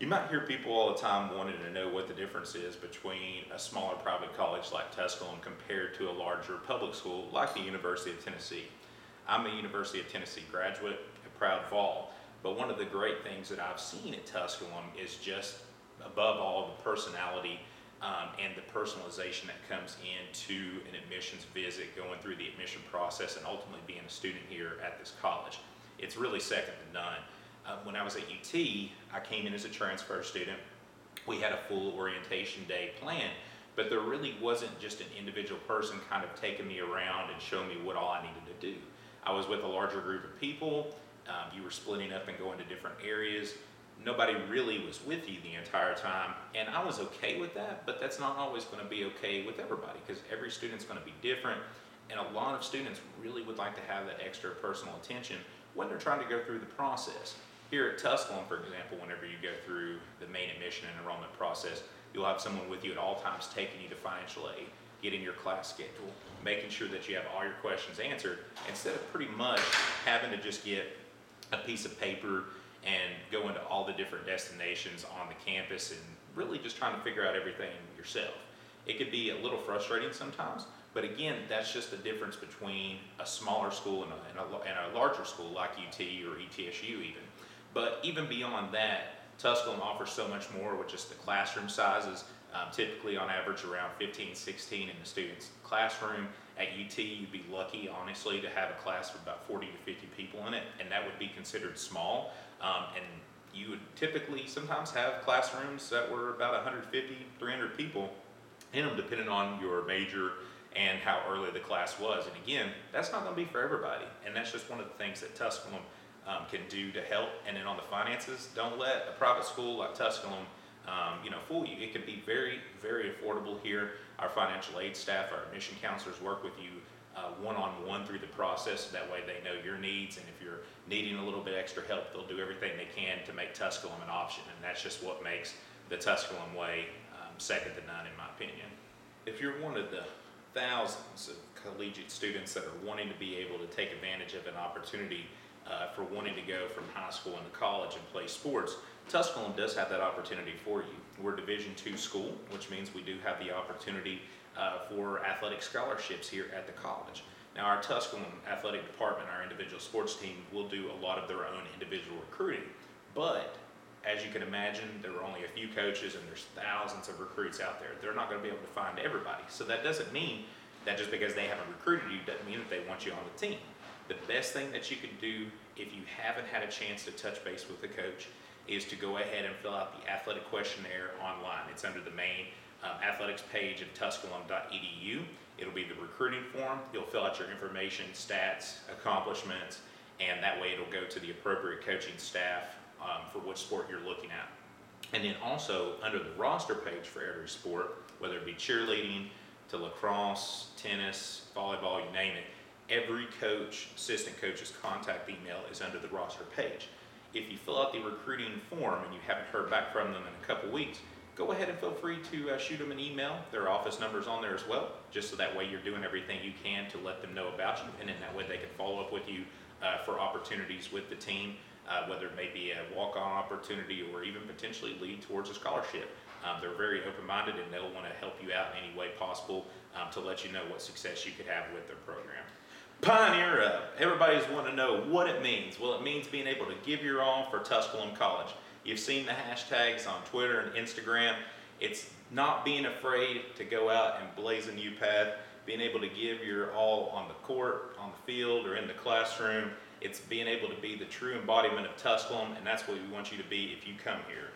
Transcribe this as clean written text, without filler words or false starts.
You might hear people all the time wanting to know what the difference is between a smaller private college like Tusculum compared to a larger public school like the University of Tennessee. I'm a University of Tennessee graduate, a proud Vol, but one of the great things that I've seen at Tusculum is just above all the personality and the personalization that comes into an admissions visit, going through the admission process and ultimately being a student here at this college. It's really second to none. When I was at UT, I came in as a transfer student. We had a full orientation day planned, but there really wasn't just an individual person kind of taking me around and showing me what all I needed to do. I was with a larger group of people. You were splitting up and going to different areas. Nobody really was with you the entire time, and I was okay with that, but that's not always going to be okay with everybody because every student's going to be different, and a lot of students really would like to have that extra personal attention when they're trying to go through the process. Here at Tusculum, for example, whenever you go through the main admission and enrollment process, you'll have someone with you at all times taking you to financial aid, getting your class schedule, making sure that you have all your questions answered, instead of pretty much having to just get a piece of paper and go into all the different destinations on the campus and really just trying to figure out everything yourself. It could be a little frustrating sometimes, but again, that's just the difference between a smaller school and a larger school like UT or ETSU even. But even beyond that, Tusculum offers so much more with just the classroom sizes, typically on average around 15, 16 in the student's classroom. At UT, you'd be lucky, honestly, to have a class with about 40 to 50 people in it, and that would be considered small. And you would typically sometimes have classrooms that were about 150, 300 people in them, depending on your major and how early the class was. And again, that's not going to be for everybody, and that's just one of the things that Tusculum can do to help. And then on the finances, don't let a private school like Tusculum fool you. It can be very, very affordable here. Our financial aid staff, our admission counselors work with you one-on-one through the process. That way they know your needs, and if you're needing a little bit extra help, they'll do everything they can to make Tusculum an option. And that's just what makes the Tusculum way second to none, in my opinion. If you're one of the thousands of collegiate students that are wanting to be able to take advantage of an opportunity for wanting to go from high school into college and play sports, Tusculum does have that opportunity for you. We're a Division II school, which means we do have the opportunity for athletic scholarships here at the college. Now, our Tusculum athletic department, our individual sports team, will do a lot of their own individual recruiting. But as you can imagine, there are only a few coaches and there's thousands of recruits out there. They're not going to be able to find everybody. So that doesn't mean that just because they haven't recruited you doesn't mean that they want you on the team. The best thing that you can do if you haven't had a chance to touch base with the coach is to go ahead and fill out the athletic questionnaire online. It's under the main athletics page of tusculum.edu. It'll be the recruiting form. You'll fill out your information, stats, accomplishments, and that way it'll go to the appropriate coaching staff for which sport you're looking at. And then also under the roster page for every sport, whether it be cheerleading to lacrosse, tennis, volleyball, you name it, every coach, assistant coach's contact email is under the roster page. If you fill out the recruiting form and you haven't heard back from them in a couple weeks, go ahead and feel free to shoot them an email. Their office number's on there as well, just so that way you're doing everything you can to let them know about you, and then that way they can follow up with you for opportunities with the team, whether it may be a walk-on opportunity or even potentially lead towards a scholarship. They're very open-minded, and they'll want to help you out in any way possible to let you know what success you could have with their program. Pioneer Up. Everybody's wanting to know what it means. Well, it means being able to give your all for Tusculum College. You've seen the hashtags on Twitter and Instagram. It's not being afraid to go out and blaze a new path, being able to give your all on the court, on the field, or in the classroom. It's being able to be the true embodiment of Tusculum, and that's what we want you to be if you come here.